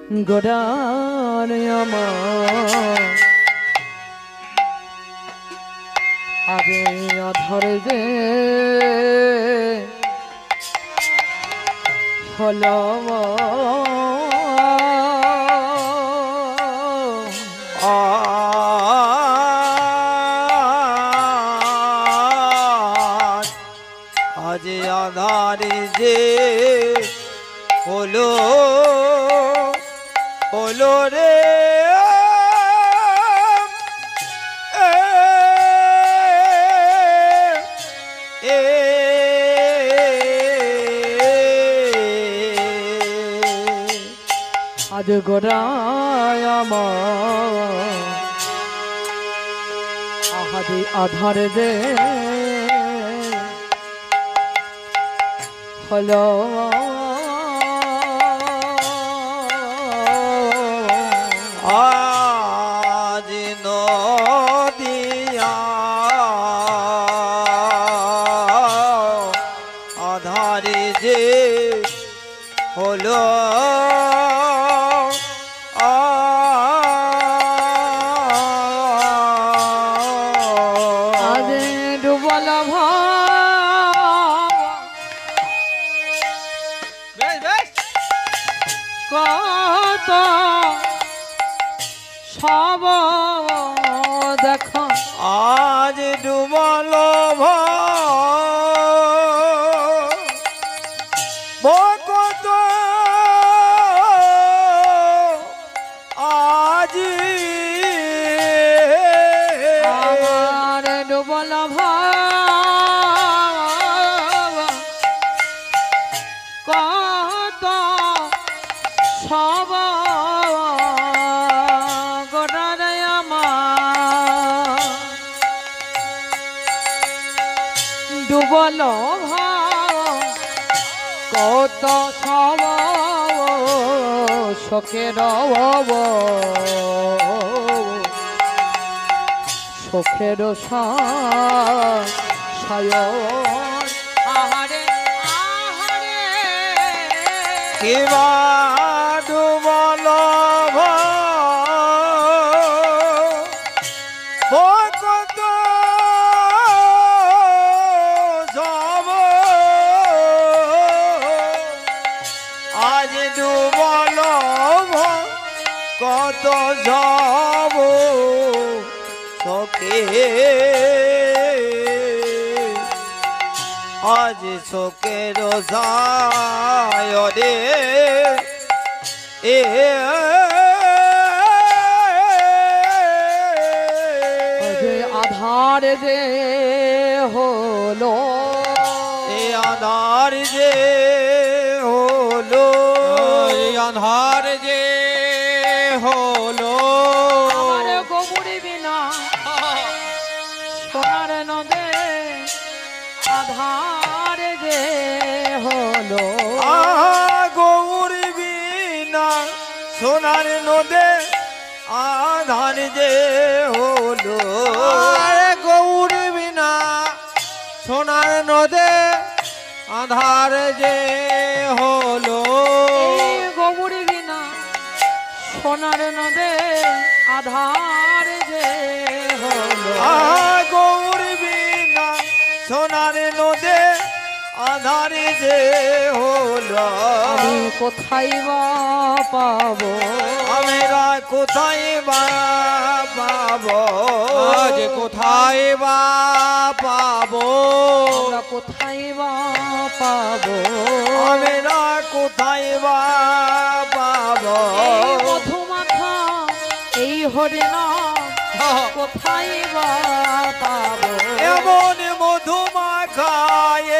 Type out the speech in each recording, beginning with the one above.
গোড়ার আমার আগে অধর যে হলো আজ আধারে যে হলো হলো রে আজ গোড়ায় আমার আহাদি আধারে যে হলো আজ নদিয়া আধারে যে হলো আজ ডুবল কত সব দেখো আজ ডুবল কত আজ আমার ডুবল কত সব গোটারে আমার ডুবল কত সব শোকের শোকের সায়ন আহারে আহারে কিবা ডুবল কত যাব আজ ডুবল কত যাব শোকে আজ শোকের সায়রে আধার যে হলো আধার যে হলো আধার যে হলো আমার গোবরে বিনা সোনার নদে আধার যে হলো গৌর বিনা সোনার নদে আধার যে হলো গৌর বিনা সোনার নদে আধার যে হলো গোবরে বিনা সোনার নদে আধার যে হলো গৌর বিনা সোনার নদে আধার যে হলো আমি কোথায় বা পাবো আমরা কোথায় বা পাবো আজ কোথায় বা পাবো আমরা কোথায় বা পাবো আমরা কোথায় বা পাবো এই মধুমাখা এই হরিণা কোথায় বা পাবো এমন মধুমাখা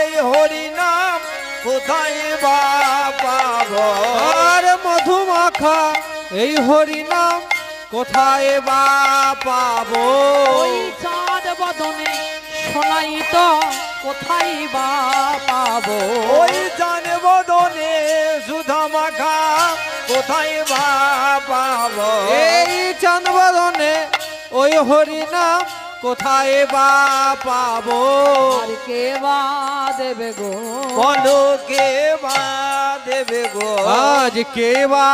এই হরিনাম কোথায় বা পাবো আর মধুমাখা এই হরিনাম কোথায় বা পাবো ওই চাঁদ বদনে শোনাই তো কোথায় বা পাবো ওই জানে বদনে সুধা মাখা কোথায় বা পাবো এই চাঁদ বদনে ওই হরিনাম কোথায় বা পাবো আর কে বা দেবে গো বলো কে বা দেবে গো আজ কে বা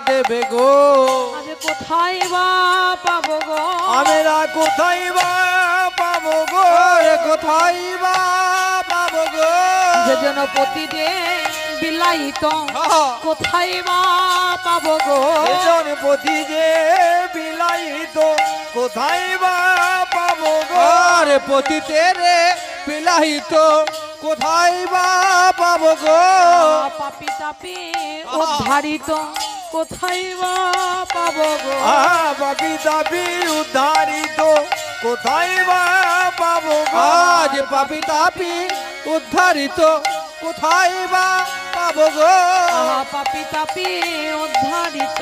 দেবে গো আজ কোথায় বা পাবো গো আমরা কোথায় বা পাবো গো আরে কোথায় বা পাবো গো যে যেন প্রতিদিন বিলাইত আহা, কোথায় বা পাবো গো এজন পতি যে বিলাইত কোথায় বা পাবো গো আরে পতিতে রে বিলাহিত কোথায় বা পাবো গো পাপি তাপি উদ্ধারিত কোথায় বা পাবো গো বাবি দাবি উদ্ধারিত কোথায় বা পাবো গো আজ পাপি তাপি উদ্ধারিত কোথায় বা পাবো গো পাপি তাপি উদ্ধারিত